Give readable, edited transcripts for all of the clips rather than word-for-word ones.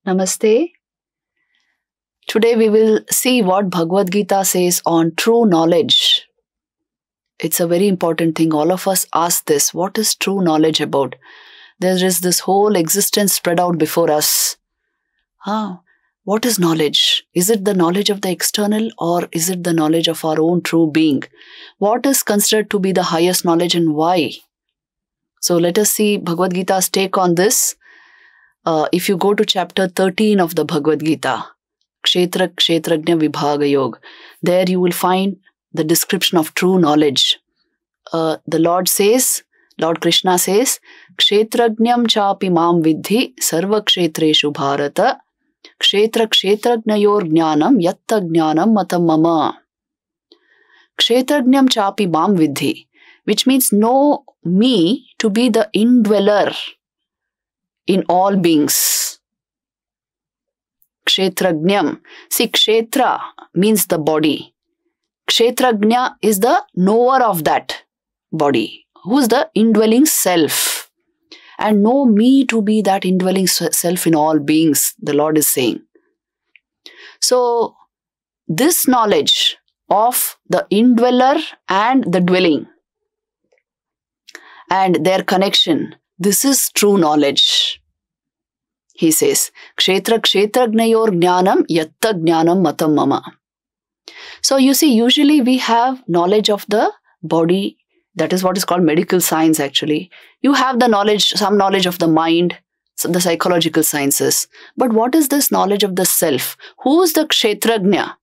Namaste. Today we will see what Bhagwat Geeta says on true knowledge. It's a very important thing. All of us ask this. What is true knowledge about? There is this whole existence spread out before us. What is knowledge? Is it the knowledge of the external or is it the knowledge of our own true being? What is considered to be the highest knowledge and why? So let us see Bhagwat Gita's take on this. If you go to chapter 13 of the Bhagwat Gita, Kshetra Kshetrajna Vibhaga Yoga, there you will find the description of true knowledge. The Lord Krishna says, Kshetrajnam chapi mam vidhi sarva kshetreshu bharata kshetra kshetrajnayor jnanam yatta jnanam matam mama. Kshetrajnam chapi mam vidhi, which means know me to be the indweller in all beings. Kshetrajnam. See, kshetra means the body. Kshetrajna is the knower of that body, who is the indwelling self. And know me to be that indwelling self in all beings, the Lord is saying. So, this knowledge of the indweller and the dwelling and their connection, this is true knowledge. He says, Kshetra kshetrajnayor jnanam yatta jnanam matam mama. So you see, usually we have knowledge of the body. That is what is called medical science actually. You have the knowledge, some knowledge of the mind, the psychological sciences. But what is this knowledge of the self? Who is the kshetrajna?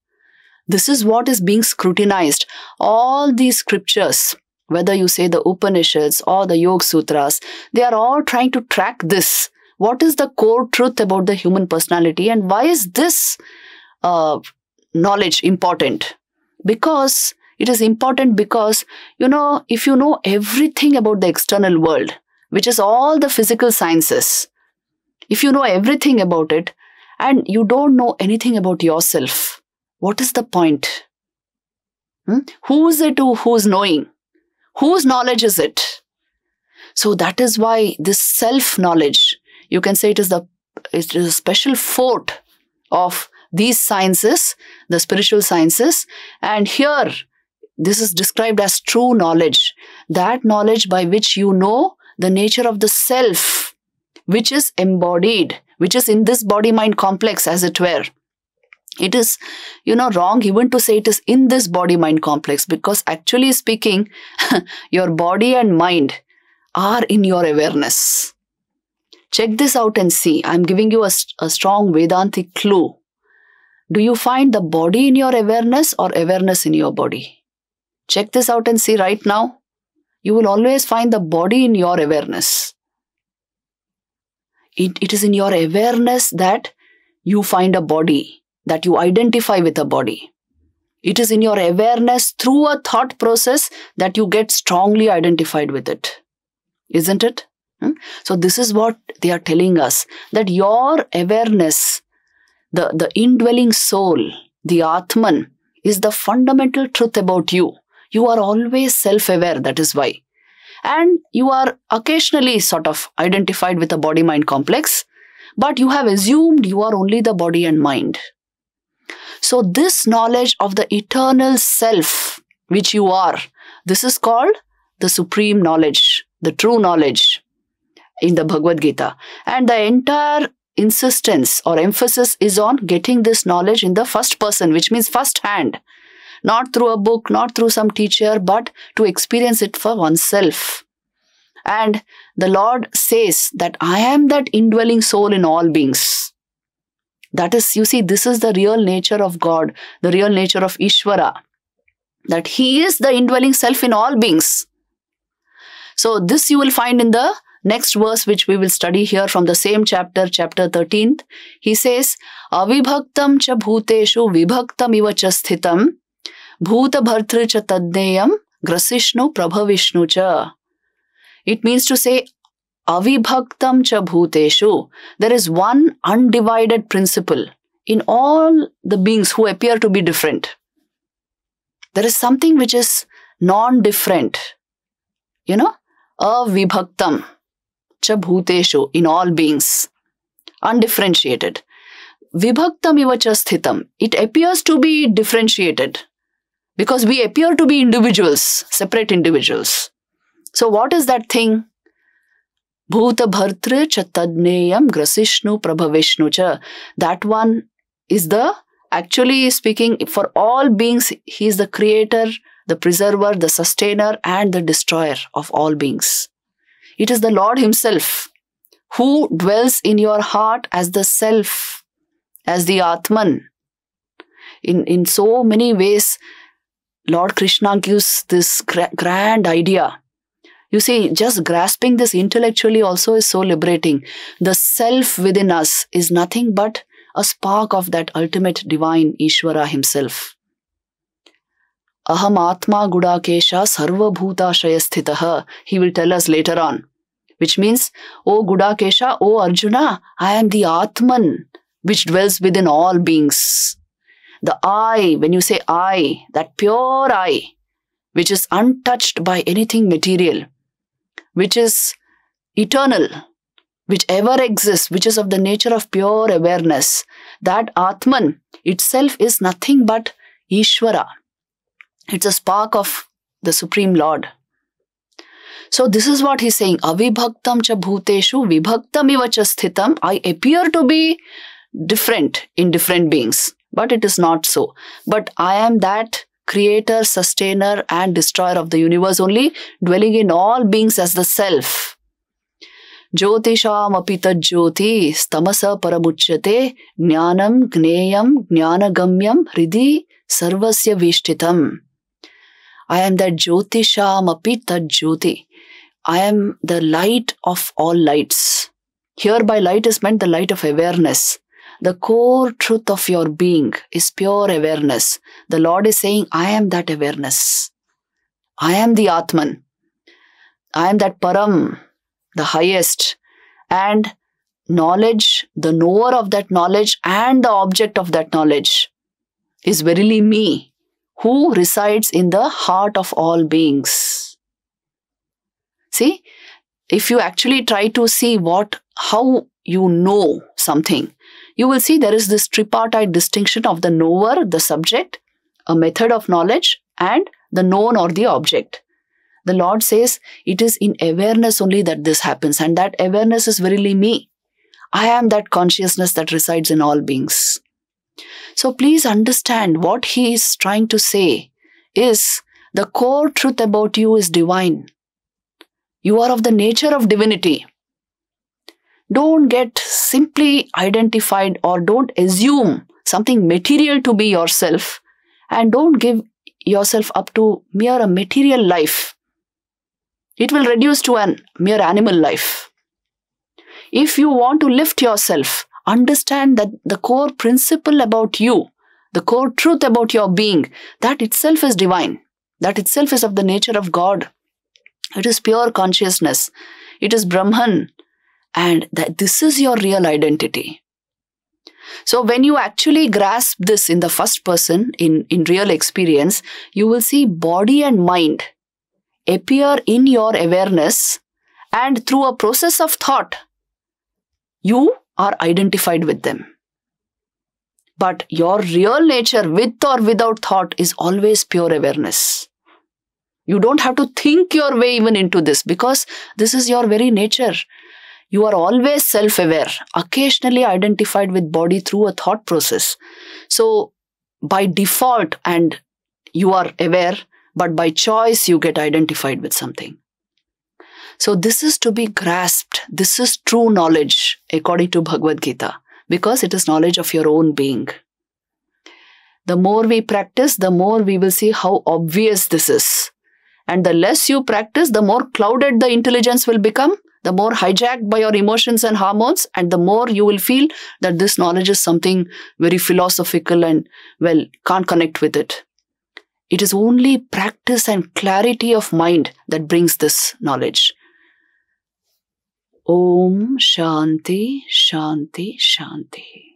This is what is being scrutinized. All these scriptures, whether you say the Upanishads or the Yoga Sutras, they are all trying to track this. What is the core truth about the human personality and why is this knowledge important? Because it is important because, if you know everything about the external world, which is all the physical sciences, if you know everything about it and you don't know anything about yourself, what is the point? Who is it who is knowing? Whose knowledge is it? So that is why this self-knowledge, you can say it is a special fort of these sciences, the spiritual sciences. And here, this is described as true knowledge. That knowledge by which you know the nature of the self, which is embodied, which is in this body-mind complex, as it were. It is, wrong even to say it is in this body-mind complex because actually speaking, your body and mind are in your awareness. Check this out and see. I'm giving you a strong Vedantic clue. Do you find the body in your awareness or awareness in your body? Check this out and see right now. You will always find the body in your awareness. It is in your awareness that you find a body, that you identify with a body. It is in your awareness through a thought process that you get strongly identified with it. Isn't it? So this is what they are telling us, that your awareness, the indwelling soul, the Atman, is the fundamental truth about you. You are always self-aware, that is why. And you are occasionally sort of identified with a body-mind complex, but you have assumed you are only the body and mind. So this knowledge of the eternal self, which you are, this is called the supreme knowledge, the true knowledge in the Bhagwat Gita. And the entire insistence or emphasis is on getting this knowledge in the first person, which means first hand. Not through a book, not through some teacher, but to experience it for oneself. And the Lord says that I am that indwelling soul in all beings. That is, you see, this is the real nature of God, the real nature of Ishvara. That He is the indwelling self in all beings. So this you will find in the next verse which we will study here from the same chapter 13th. He says, Avibhaktam cha bhuteshu vibhaktam iva cha sthitam bhuta bhartri cha tadneyam grasishnu prabhavishnu cha. It means to say, Avibhaktam cha bhuteshu. There is one undivided principle in all the beings who appear to be different. There is something which is non-different. Avibhaktam cha bhuteshu, in all beings. Undifferentiated. vibhaktam ivacha sthitam. It appears to be differentiated because we appear to be individuals, separate individuals. So what is that thing? Bhuta bhartri cha tadneyam grasishnu prabhavishnu cha. That one is the, actually speaking, for all beings, he is the creator, the preserver, the sustainer, and the destroyer of all beings. It is the Lord himself who dwells in your heart as the self, as the Atman. In so many ways, Lord Krishna gives this grand idea. You see, just grasping this intellectually also is so liberating. The self within us is nothing but a spark of that ultimate divine Ishvara himself. Aham Atma Gudakesha Sarva Bhutashaya Sthitaha, he will tell us later on. Which means, O Gudakesha, O Arjuna, I am the Atman which dwells within all beings. The I, when you say I, that pure I, which is untouched by anything material, which is eternal, which ever exists, which is of the nature of pure awareness, that Atman itself is nothing but Ishvara. It's a spark of the Supreme Lord. So this is what he's saying. Avibhaktam cha bhuteshu vibhaktam iva cha sthitam. I appear to be different in different beings, but it is not so. But I am that creator, sustainer, and destroyer of the universe only, dwelling in all beings as the self. Jyotisham apita jyoti stamasa paramuchyate jnanam gneyam jnanagamyam hridi sarvasya vishtitam. I am that Jyotisham apita jyoti. I am the light of all lights. Here by light is meant the light of awareness. The core truth of your being is pure awareness. The Lord is saying, I am that awareness. I am the Atman. I am that Param, the highest. And knowledge, the knower of that knowledge and the object of that knowledge is verily me, who resides in the heart of all beings. See, if you actually try to see how you know something, you will see there is this tripartite distinction of the knower, the subject, a method of knowledge, and the known or the object. The Lord says it is in awareness only that this happens, and that awareness is verily me. I am that consciousness that resides in all beings. So please understand what he is trying to say is the core truth about you is divine. You are of the nature of divinity. Don't get simply identified or don't assume something material to be yourself, and don't give yourself up to a material life. It will reduce to a mere animal life. If you want to lift yourself, understand that the core principle about you, the core truth about your being, that itself is divine. That itself is of the nature of God. It is pure consciousness. It is Brahman. And that this is your real identity. So when you actually grasp this in the first person, in real experience, you will see body and mind appear in your awareness, and through a process of thought, you are identified with them. But your real nature, with or without thought, is always pure awareness. You don't have to think your way even into this, because this is your very nature. You are always self-aware, occasionally identified with body through a thought process. So by default, and you are aware, but by choice you get identified with something. So this is to be grasped. This is true knowledge according to Bhagwat Geeta, because it is knowledge of your own being. The more we practice, the more we will see how obvious this is. And the less you practice, the more clouded the intelligence will become, the more hijacked by your emotions and hormones, and the more you will feel that this knowledge is something very philosophical and, can't connect with it. It is only practice and clarity of mind that brings this knowledge. Om Shanti, Shanti, Shanti.